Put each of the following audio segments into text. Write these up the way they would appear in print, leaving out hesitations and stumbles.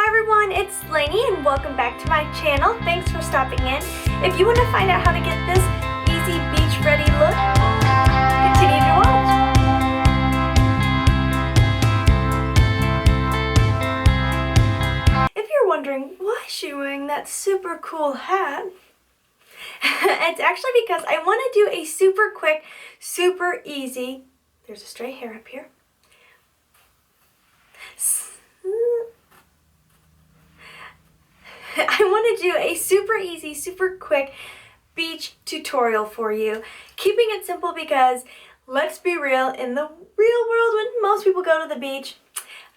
Hi everyone, it's Lainey and welcome back to my channel. Thanks for stopping in. If you want to find out how to get this easy beach ready look, continue to watch. If you're wondering why is she wearing that super cool hat, it's actually because I want to do a super quick, super easy, there's a stray hair up here, I want to do a super easy, super quick beach tutorial for you. Keeping it simple because, let's be real, in the real world when most people go to the beach,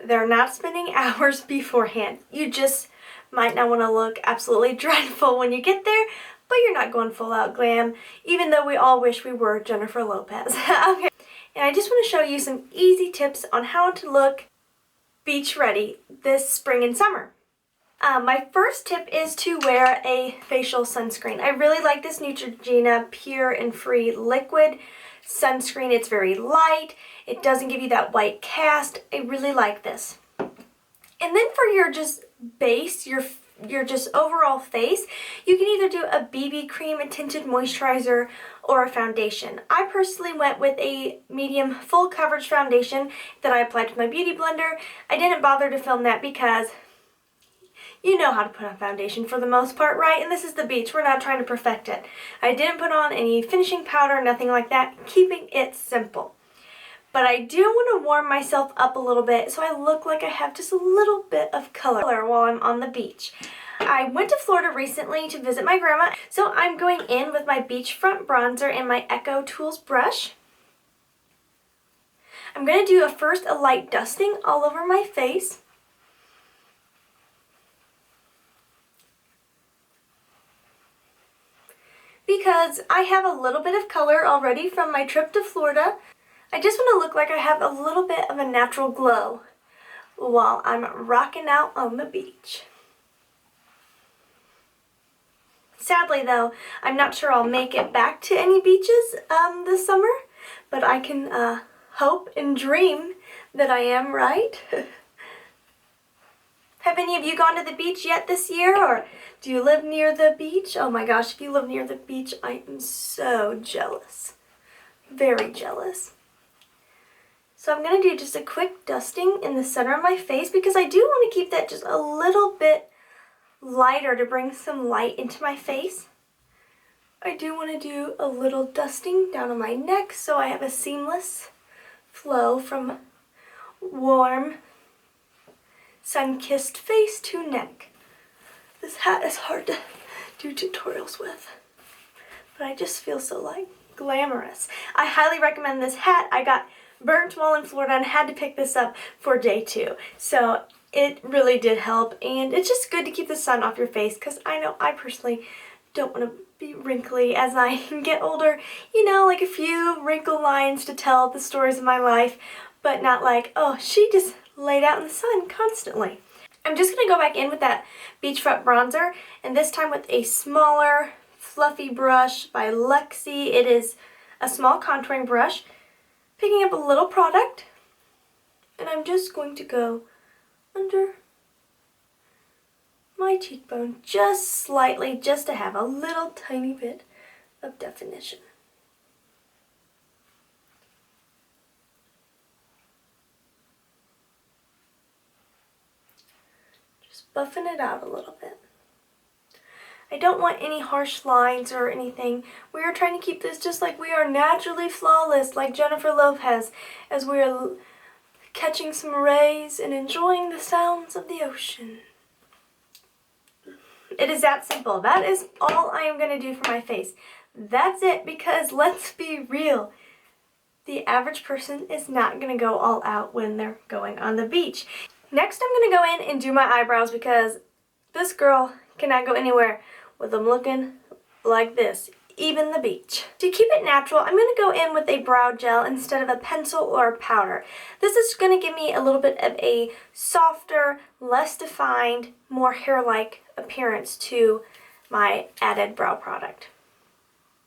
they're not spending hours beforehand. You just might not want to look absolutely dreadful when you get there, but you're not going full out glam, even though we all wish we were Jennifer Lopez. Okay. And I just want to show you some easy tips on how to look beach ready this spring and summer. My first tip is to wear a facial sunscreen. I really like this Neutrogena Pure and Free Liquid sunscreen. It's very light. It doesn't give you that white cast. I really like this. And then for your just base, your just overall face, you can either do a BB cream, a tinted moisturizer, or a foundation. I personally went with a medium full coverage foundation that I applied with my beauty blender. I didn't bother to film that because you know how to put on foundation for the most part, right? And this is the beach. We're not trying to perfect it. I didn't put on any finishing powder, nothing like that, keeping it simple. But I do want to warm myself up a little bit so I look like I have just a little bit of color while I'm on the beach. I went to Florida recently to visit my grandma, so I'm going in with my beachfront bronzer and my Echo Tools brush. I'm going to do first a light dusting all over my face. Because I have a little bit of color already from my trip to Florida. I just want to look like I have a little bit of a natural glow while I'm rocking out on the beach. Sadly though, I'm not sure I'll make it back to any beaches this summer, but I can hope and dream that I am right. Have any of you gone to the beach yet this year, or do you live near the beach? Oh my gosh, if you live near the beach, I am so jealous. Very jealous. So I'm going to do just a quick dusting in the center of my face because I do want to keep that just a little bit lighter to bring some light into my face. I do want to do a little dusting down on my neck so I have a seamless flow from warm, sun-kissed face to neck. This hat is hard to do tutorials with, but I just feel so like glamorous. I highly recommend this hat. I got burnt while in Florida and had to pick this up for day 2. So it really did help, and it's just good to keep the sun off your face because I know I personally don't want to be wrinkly as I get older. You know, like a few wrinkle lines to tell the stories of my life, but not like, oh, she just laid out in the sun constantly. I'm just going to go back in with that beachfront bronzer, and this time with a smaller, fluffy brush by Lexi. It is a small contouring brush, picking up a little product, and I'm just going to go under my cheekbone just slightly, just to have a little tiny bit of definition. Buffing it out a little bit. I don't want any harsh lines or anything. We are trying to keep this just like we are naturally flawless, like Jennifer Lopez, as we are catching some rays and enjoying the sounds of the ocean. It is that simple. That is all I am going to do for my face. That's it, because let's be real. The average person is not going to go all out when they're going on the beach. Next, I'm going to go in and do my eyebrows because this girl cannot go anywhere with them looking like this, even the beach. To keep it natural, I'm going to go in with a brow gel instead of a pencil or a powder. This is going to give me a little bit of a softer, less defined, more hair-like appearance to my added brow product.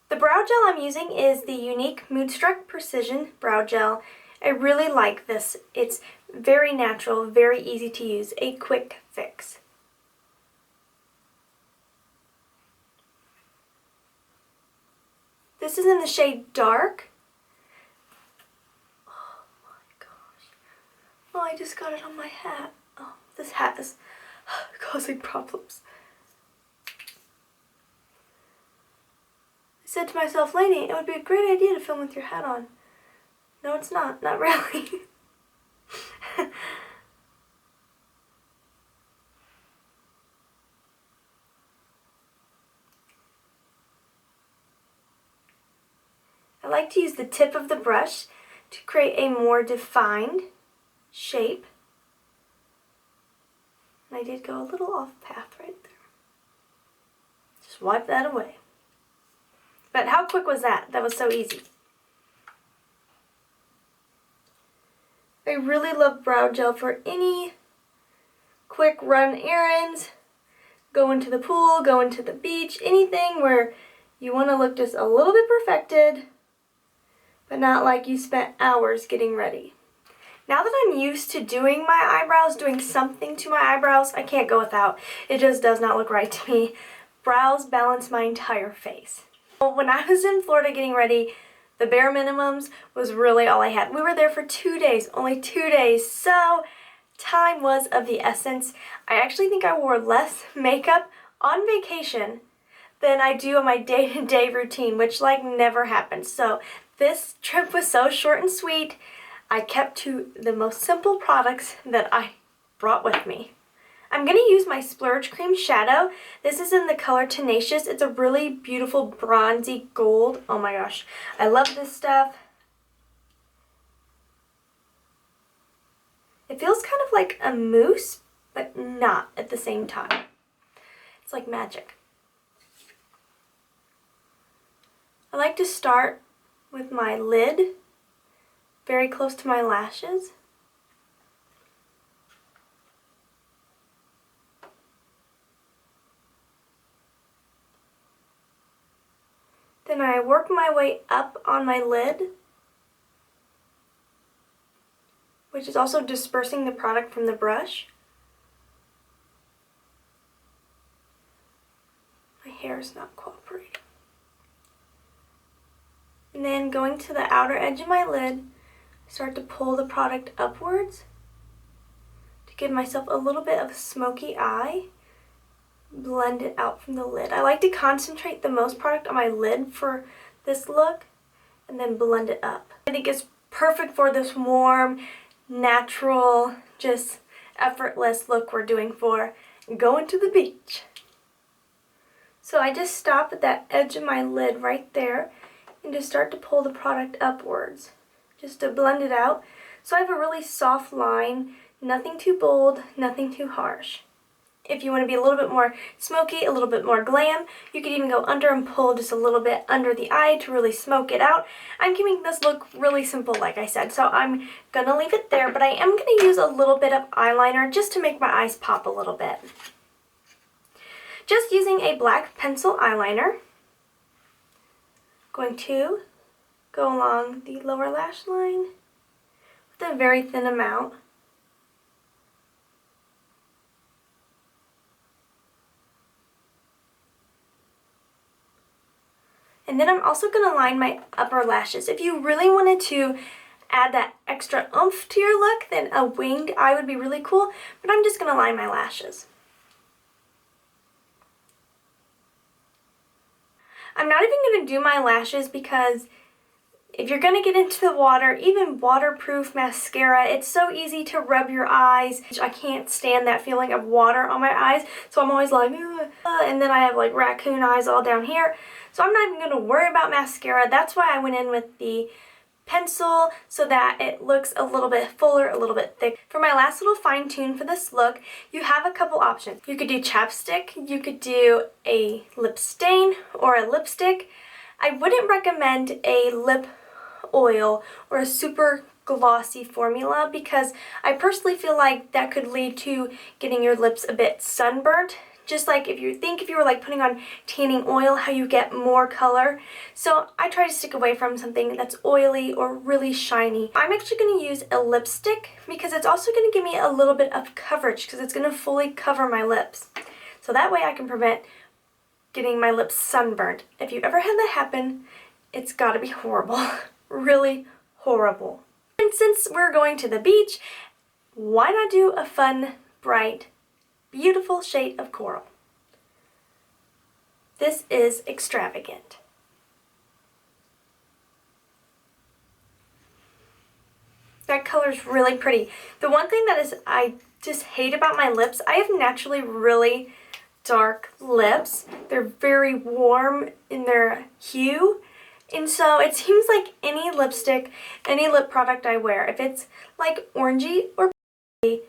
The brow gel I'm using is the Unique Moodstruck Precision Brow Gel. I really like this. It's Very natural, very easy to use, a quick fix. This is in the shade Dark. Oh my gosh. Oh, I just got it on my hat. Oh, this hat is causing problems. I said to myself, Lainey, it would be a great idea to film with your hat on. No, it's not. Not really. I like to use the tip of the brush to create a more defined shape. And I did go a little off path right there. Just wipe that away. But how quick was that? That was so easy. I really love brow gel for any quick run errands, going to the pool, going to the beach, anything where you want to look just a little bit perfected, but not like you spent hours getting ready. Now that I'm used to doing my eyebrows, doing something to my eyebrows, I can't go without. It just does not look right to me. Brows balance my entire face. When I was in Florida getting ready, the bare minimums was really all I had. We were there for 2 days, only 2 days, so time was of the essence. I actually think I wore less makeup on vacation than I do on my day-to-day routine, which like never happens. So this trip was so short and sweet. I kept to the most simple products that I brought with me. I'm going to use my Splurge Cream Shadow. This is in the color Tenacious. It's a really beautiful bronzy gold. Oh my gosh, I love this stuff. It feels kind of like a mousse, but not at the same time. It's like magic. I like to start with my lid, very close to my lashes. Then I work my way up on my lid, which is also dispersing the product from the brush. My hair is not cooperating. And then going to the outer edge of my lid, start to pull the product upwards to give myself a little bit of a smoky eye. Blend it out from the lid. I like to concentrate the most product on my lid for this look and then blend it up. I think it's perfect for this warm, natural, just effortless look we're doing for going to the beach. So I just stop at that edge of my lid right there and just start to pull the product upwards just to blend it out. So I have a really soft line, nothing too bold, nothing too harsh. If you want to be a little bit more smoky, a little bit more glam, you could even go under and pull just a little bit under the eye to really smoke it out. I'm keeping this look really simple, like I said, so I'm going to leave it there, but I am going to use a little bit of eyeliner just to make my eyes pop a little bit. Just using a black pencil eyeliner. Going to go along the lower lash line with a very thin amount. And then I'm also going to line my upper lashes. If you really wanted to add that extra oomph to your look, then a winged eye would be really cool, but I'm just going to line my lashes. I'm not even going to do my lashes because if you're going to get into the water, even waterproof mascara, it's so easy to rub your eyes. I can't stand that feeling of water on my eyes, so I'm always like, and then I have like raccoon eyes all down here. So I'm not even going to worry about mascara. That's why I went in with the pencil so that it looks a little bit fuller, a little bit thick. For my last little fine tune for this look, you have a couple options. You could do chapstick, you could do a lip stain or a lipstick. I wouldn't recommend a lip oil or a super glossy formula because I personally feel like that could lead to getting your lips a bit sunburnt Just like if you were like putting on tanning oil, how you get more color. So I try to stick away from something that's oily or really shiny. I'm actually going to use a lipstick because it's also going to give me a little bit of coverage because it's going to fully cover my lips. So that way I can prevent getting my lips sunburned. If you've ever had that happen, it's got to be horrible. Really horrible. And since we're going to the beach, why not do a fun, bright, beautiful shade of coral? This is extravagant. That color's really pretty. The one thing that I just hate about my lips, I have naturally really dark lips. They're very warm in their hue. And so it seems like any lipstick, any lip product I wear, if it's like orangey or pinky,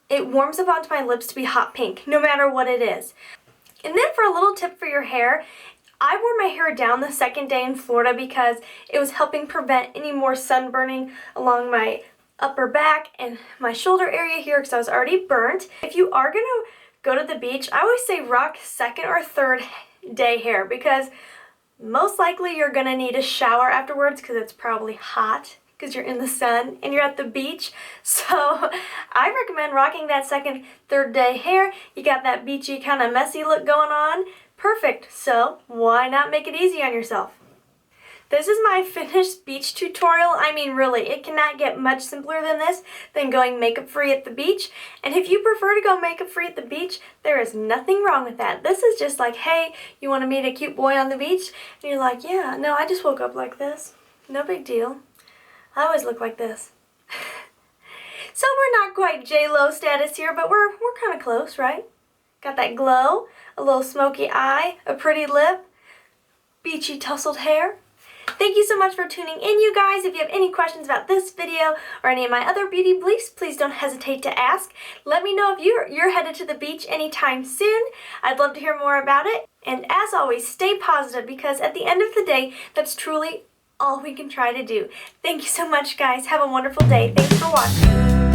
it warms up onto my lips to be hot pink, no matter what it is. And then for a little tip for your hair, I wore my hair down the second day in Florida because it was helping prevent any more sunburning along my upper back and my shoulder area here because I was already burnt. If you are going to go to the beach, I always say rock second or third day hair because most likely you're going to need a shower afterwards because it's probably hot because you're in the sun and you're at the beach. So I recommend rocking that second, third day hair. You got that beachy kind of messy look going on. Perfect. So why not make it easy on yourself? This is my finished beach tutorial. I mean, really, it cannot get much simpler than this, than going makeup free at the beach. And if you prefer to go makeup free at the beach, there is nothing wrong with that. This is just like, hey, you want to meet a cute boy on the beach? And you're like, yeah, no, I just woke up like this. No big deal. I always look like this. So we're not quite J-Lo status here, but we're kind of close, right? Got that glow, a little smoky eye, a pretty lip, beachy tousled hair. Thank you so much for tuning in, you guys. If you have any questions about this video or any of my other beauty beliefs, please don't hesitate to ask. Let me know if you're headed to the beach anytime soon. I'd love to hear more about it. And as always, stay positive because at the end of the day, that's truly all we can try to do. Thank you so much, guys. Have a wonderful day. Thanks for watching.